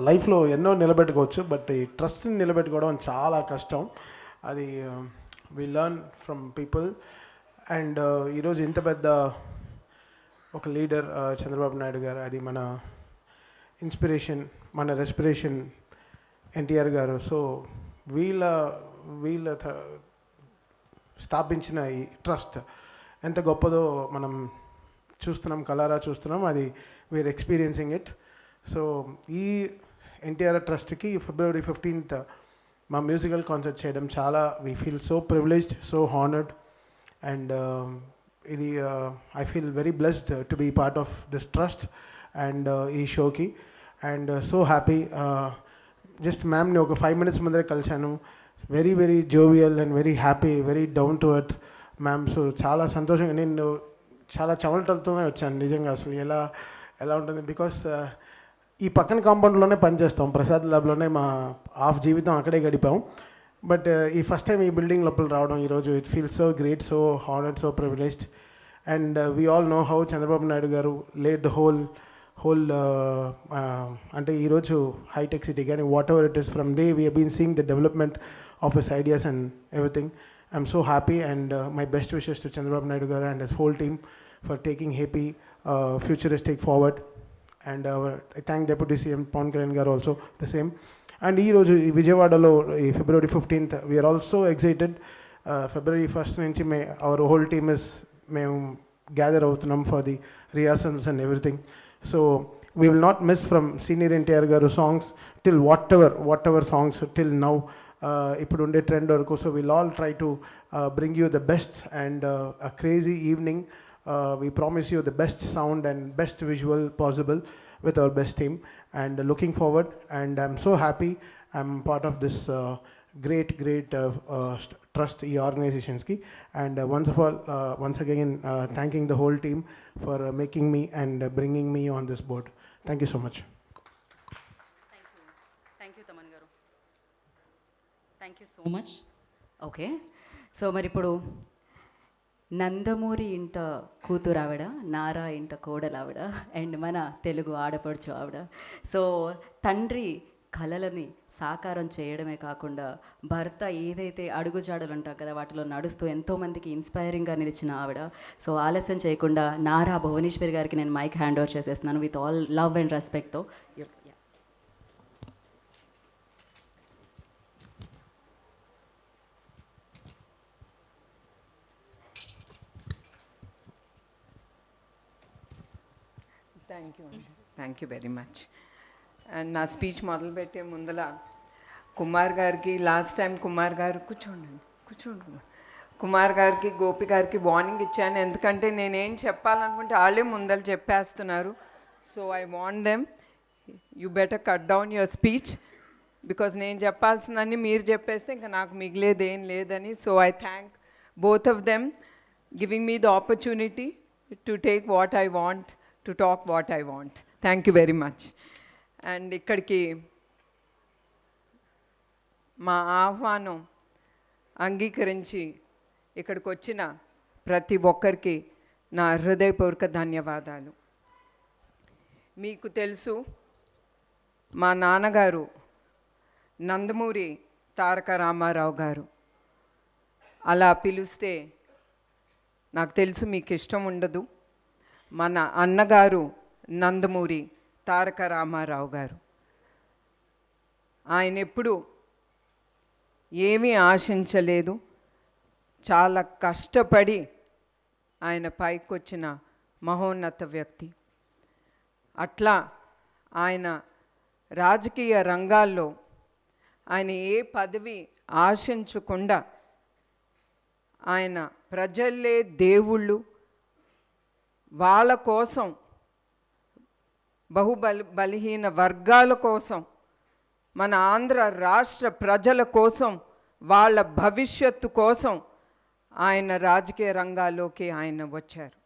లైఫ్లో ఎన్నో నిలబెట్టుకోవచ్చు, బట్ ఈ ట్రస్ట్ని నిలబెట్టుకోవడం చాలా కష్టం. అది we learn from people. And ఈరోజు ఇంత పెద్ద ఒక లీడర్ చంద్రబాబు నాయుడు గారు, అది మన ఇన్స్పిరేషన్, మన రెస్పిరేషన్ ఎన్టీఆర్ గారు. సో వీళ్ళ వీళ్ళ స్థాపించిన ఈ ట్రస్ట్ ఎంత గొప్పదో మనం చూస్తున్నాం, కలారా చూస్తున్నాం. అది వీఆర్ ఎక్స్పీరియన్సింగ్ ఇట్. సో ఈ ఎన్టీఆర్ ట్రస్ట్కి ఫిబ్రవరి 15th మా మ్యూజికల్ కాన్సర్ట్ చేయడం చాలా, we feel so privileged, so honoured. And ఇది I feel very blessed to be part of this trust and ఈ షోకి. And so happy. జస్ట్ మ్యామ్ని ఒక 5 minutes ముందరే కలిశాను. Very very jovial and very happy, very down to earth ma'am. So చాలా సంతోషంగా, నేను చాలా చెమటలతోనే వచ్చాను నిజంగా. అసలు ఎలా ఉంటుంది, బికాస్ ఈ పక్కన కాంపౌండ్లోనే పనిచేస్తాం, ప్రసాద్ ల్యాబ్లోనే మా హాఫ్ జీవితం అక్కడే గడిపాం. బట్ ఈ ఫస్ట్ టైం ఈ బిల్డింగ్ లోపల రావడం ఈరోజు, it feels so great, so honoured, so privileged. And we all know how Chandrababu Naidu garu laid the whole అంటే ఈరోజు హైటెక్ సిటీ కానీ whatever it is, from day we been seeing the development of his ideas and everything. I'm so happy and my best wishes to Chandrababu Naidu garu and his whole team for taking Happy futuristic forward. And I thank Deputy CM Pawan Kalyan garu also the same. And ee roju Vijayawadalo February 15th we are also excited. February 1st nunchi our whole team is gather avutunnam for the rehearsals and everything. So we will not miss from senior NTR garu songs till whatever songs till now ఇప్పుడు ఉండే trend వరకు. So will all try to bring you the best and a crazy evening. We promise you the best sound and best visual possible with our best team. And looking forward and I'm so happy I'm part of this great trust ఈ ఆర్గనైజేషన్స్కి. అండ్ once again thanking the whole team for making me and bringing me on this board. Thank you so much. Thank you so much. Okay, so మరి ఇప్పుడు నందమూరి ఇంట కూతురు ఆవిడ, నారా ఇంట కోడలు ఆవిడ, అండ్ మన తెలుగు ఆడపడుచు ఆవిడ. సో తండ్రి కలలని సాకారం చేయడమే కాకుండా భర్త ఏదైతే అడుగుజాడలు ఉంటారు కదా వాటిలో నడుస్తూ ఎంతోమందికి ఇన్స్పైరింగ్గా నిలిచిన ఆవిడ. సో ఆలస్యం చేయకుండా నారా భువనేశ్వరి గారికి నేను మైక్ హ్యాండ్ ఓవర్ చేసేస్తున్నాను విత్ ఆల్ లవ్ అండ్ రెస్పెక్ట్తో. Thank you very much. And నా స్పీచ్ మొదలుపెట్టే ముందల కుమార్ గారికి, లాస్ట్ టైం కుమార్ గారు కూర్చోండి కుమార్ గారికి, గోపి గారికి వార్నింగ్ ఇచ్చాను. ఎందుకంటే నేనేం చెప్పాలనుకుంటే వాళ్ళే ముందర చెప్పేస్తున్నారు. So I want them, you better cut down your speech, because నేను చెప్పాల్సిందని మీరు చెప్పేస్తే ఇంకా నాకు మిగిలేదేం లేదని. So I thank both of them giving me the opportunity to take what I want, to talk what I want. Thank you very much. And ఇక్కడికి మా ఆహ్వానం అంగీకరించి ఇక్కడికి వచ్చిన ప్రతి ఒక్కరికి నా హృదయపూర్వక ధన్యవాదాలు. మీకు తెలుసు, మా నాన్నగారు నందమూరి తారక రామారావు గారు. అలా పిలిస్తే నాకు తెలుసు మీకు ఇష్టం ఉండదు. మన అన్నగారు నందమూరి తారక రామారావు గారు. ఆయన ఎప్పుడు ఏమీ ఆశించలేదు, చాలా కష్టపడి ఆయన పైకి వచ్చిన మహోన్నత వ్యక్తి. అట్లా ఆయన రాజకీయ రంగాల్లో ఆయన ఏ పదవి ఆశించకుండా ఆయన ప్రజల్లే దేవుళ్ళు, వాళ్ళ కోసం, బలహీన వర్గాల కోసం, మన ఆంధ్ర రాష్ట్ర ప్రజల కోసం, వాళ్ళ భవిష్యత్తు కోసం ఆయన రాజకీయ రంగాల్లోకి ఆయన వచ్చారు.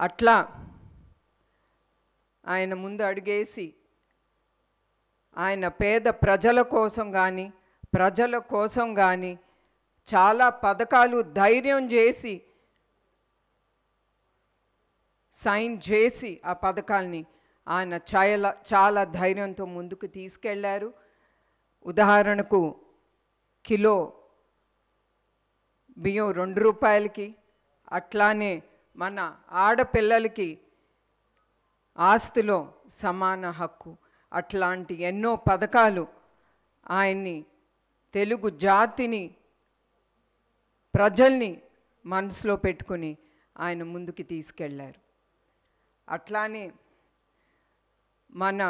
అట్లా ఆయన ముందు అడుగేసి ఆయన పేద ప్రజల కోసం కానీ చాలా పథకాలు ధైర్యం చేసి సైన్ చేసి ఆ పథకాల్ని ఆయన చాలా ధైర్యంతో ముందుకు తీసుకెళ్లారు. ఉదాహరణకు కిలో బియ్యం 2 రూపాయలకి, అట్లానే మన ఆడపిల్లలకి ఆస్తిలో సమాన హక్కు, అట్లాంటి ఎన్నో పథకాలు ఆయన్ని, తెలుగు జాతిని, ప్రజల్ని మనసులో పెట్టుకుని ఆయన ముందుకు తీసుకెళ్లారు. అట్లానే మన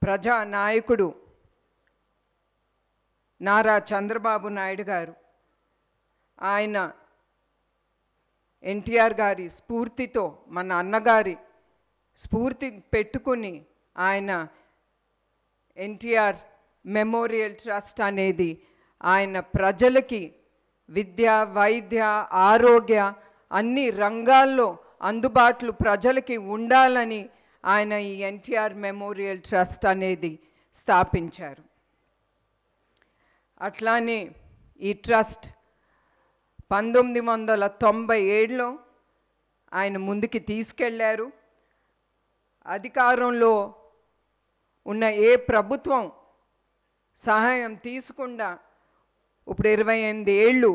ప్రజానాయకుడు నారా చంద్రబాబు నాయుడు గారు, ఆయన ఎన్టీఆర్ గారి స్ఫూర్తితో, మన అన్నగారి స్ఫూర్తి పెట్టుకుని ఆయన ఎన్టీఆర్ మెమోరియల్ ట్రస్ట్ అనేది ఆయన ప్రజలకి విద్య, వైద్య, ఆరోగ్య అన్ని రంగాల్లో అందుబాటులో ప్రజలకి ఉండాలని ఆయన ఈ ఎన్టీఆర్ మెమోరియల్ ట్రస్ట్ అనేది స్థాపించారు. అట్లానే ఈ ట్రస్ట్ 1997లో ఆయన ముందుకి తీసుకెళ్లారు. అధికారంలో ఉన్న ఏ ప్రభుత్వం సహాయం తీసుకుండా ఇప్పుడు 28 ఏళ్ళు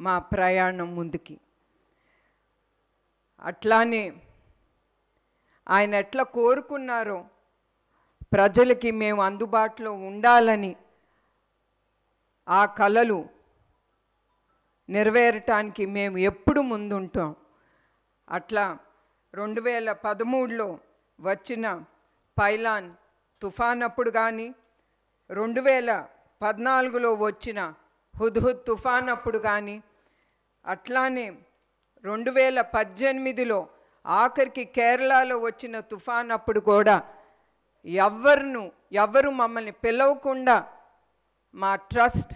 మా ప్రయాణం ముందుకి. అట్లానే ఆయన ఎట్లా కోరుకున్నారో ప్రజలకి మేము అందుబాటులో ఉండాలని, ఆ కలలు నెరవేరటానికి మేము ఎప్పుడు ముందుంటాం. అట్లా 2013లో వచ్చిన పైలాన్ తుఫాన్ అప్పుడు కానీ, 2014లో వచ్చిన హుద్హుద్ తుఫాన్ అప్పుడు కానీ, అట్లానే 2018లో ఆఖరికి కేరళలో వచ్చిన తుఫాన్ అప్పుడు కూడా ఎవరు మమ్మల్ని పిలవకుండా మా ట్రస్ట్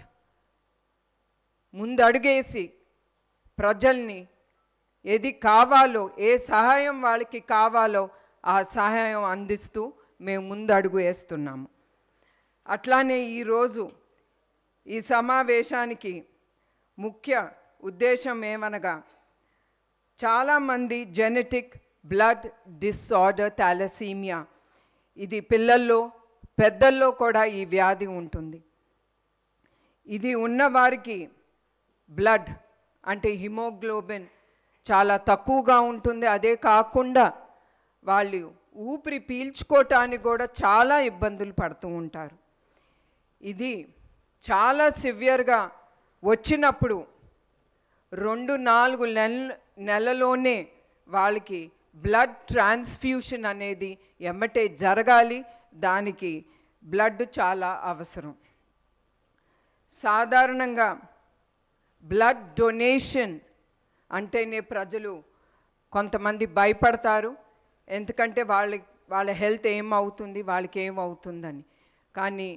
ముందడుగేసి ప్రజల్ని ఏది కావాలో, ఏ సహాయం వాళ్ళకి కావాలో ఆ సహాయం అందిస్తూ మేము ముందడుగు వేస్తున్నాము. అట్లానే ఈరోజు ఈ సమావేశానికి ముఖ్య ఉద్దేశం ఏమనగా, చాలామంది జెనెటిక్ బ్లడ్ డిసార్డర్ థాలసీమియా, ఇది పిల్లల్లో పెద్దల్లో కూడా ఈ వ్యాధి ఉంటుంది. ఇది ఉన్నవారికి బ్లడ్ అంటే హిమోగ్లోబిన్ చాలా తక్కువగా ఉంటుంది. అదే కాకుండా వాళ్ళు ఊపిరి పీల్చుకోవటానికి కూడా చాలా ఇబ్బందులు పడుతూ ఉంటారు. ఇది చాలా సివియర్గా వచ్చినప్పుడు 2-4 నెలలోనే వాళ్ళకి బ్లడ్ ట్రాన్స్ఫ్యూషన్ అనేది ఎమ్మటే జరగాలి. దానికి బ్లడ్ చాలా అవసరం. సాధారణంగా బ్లడ్ డొనేషన్ అంటేనే ప్రజలు కొంతమంది భయపడతారు. ఎందుకంటే వాళ్ళ హెల్త్ ఏమవుతుంది, వాళ్ళకి ఏమవుతుందని. కానీ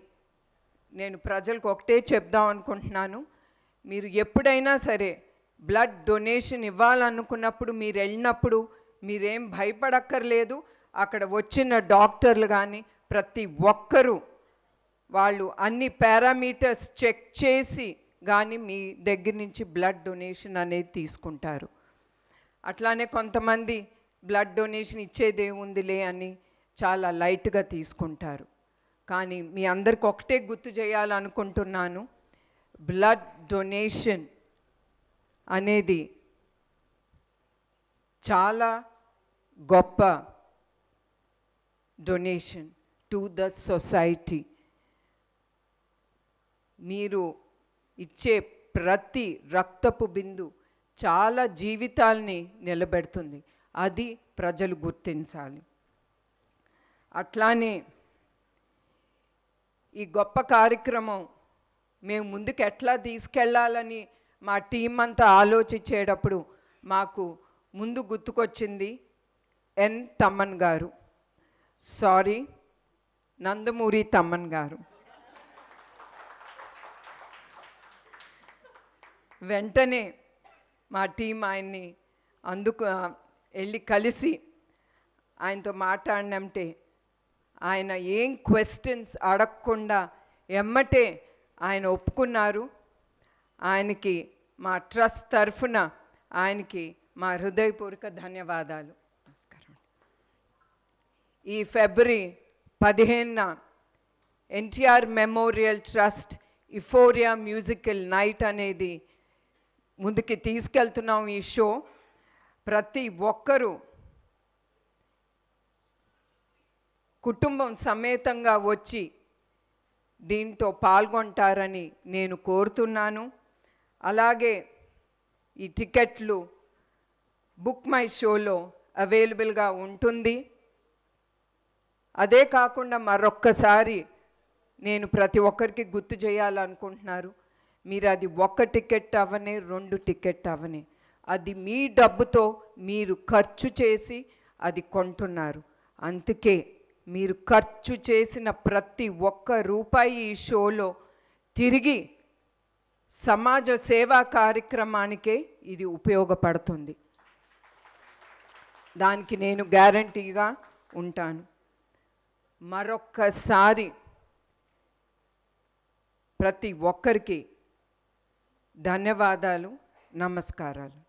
నేను ప్రజలకు ఒకటే చెప్దాం అనుకుంటున్నాను, మీరు ఎప్పుడైనా సరే బ్లడ్ డొనేషన్ ఇవ్వాలనుకున్నప్పుడు మీరు వెళ్ళినప్పుడు మీరేం భయపడక్కర్లేదు. అక్కడ వచ్చిన డాక్టర్లు కానీ ప్రతి ఒక్కరూ వాళ్ళు అన్ని పారామీటర్స్ చెక్ చేసి కానీ మీ దగ్గర నుంచి బ్లడ్ డొనేషన్ అనేది తీసుకుంటారు. అట్లానే కొంతమంది బ్లడ్ డొనేషన్ ఇచ్చేదేముందిలే అని చాలా లైట్గా తీసుకుంటారు. కానీ మీ అందరికి ఒకటే గుర్తు చేయాలనుకుంటున్నాను, బ్లడ్ డొనేషన్ అనేది చాలా గొప్ప డొనేషన్ టు ద సొసైటీ. మీరు ఇచ్చే ప్రతి రక్తపు బిందు చాలా జీవితాల్ని నిలబెడుతుంది. అది ప్రజలు గుర్తించాలి. అట్లానే ఈ గొప్ప కార్యక్రమం మేము ముందుకు ఎట్లా తీసుకెళ్ళాలని మా టీం అంతా ఆలోచించేటప్పుడు మాకు ముందు గుర్తుకొచ్చింది ఎన్ తమ్మన్ గారు, నందమూరి తమ్మన్ గారు. వెంటనే మా టీం ఆయన్ని వెళ్ళి కలిసి ఆయనతో మాట్లాడినంటే ఆయన ఏం క్వశ్చన్స్ అడగకుండా ఎమ్మటే ఆయన ఒప్పుకున్నారు. ఆయనకి మా ట్రస్ట్ తరఫున ఆయనకి మా హృదయపూర్వక ధన్యవాదాలు. నమస్కారం. ఈ ఫిబ్రవరి 15న NTR memorial trust euphoria musical night అనేది ముందుకి తీసుకెళ్తున్నాం. ఈ షో ప్రతి ఒక్కరూ కుటుంబం సమేతంగా వచ్చి దీంట్లో పాల్గొంటారని నేను కోరుతున్నాను. అలాగే ఈ టికెట్లు బుక్ మై షోలో అవైలబుల్గా ఉంటుంది. అదే కాకుండా మరొక్కసారి నేను ప్రతి ఒక్కరికి గుర్తు చేయాలనుకుంటున్నారు, మీరు అది 1 టికెట్ అవనే 2 టికెట్ అవనే అది మీ డబ్బుతో మీరు ఖర్చు చేసి అది కొంటున్నారు. అందుకే మీరు ఖర్చు చేసిన ప్రతి ఒక్క రూపాయి ఈ షోలో తిరిగి సమాజ సేవా కార్యక్రమానికే ఇది ఉపయోగపడుతుంది. దానికి నేను గ్యారంటీగా ఉంటాను. మరొక్కసారి ప్రతి ఒక్కరికి ధన్యవాదాలు, నమస్కారాలు.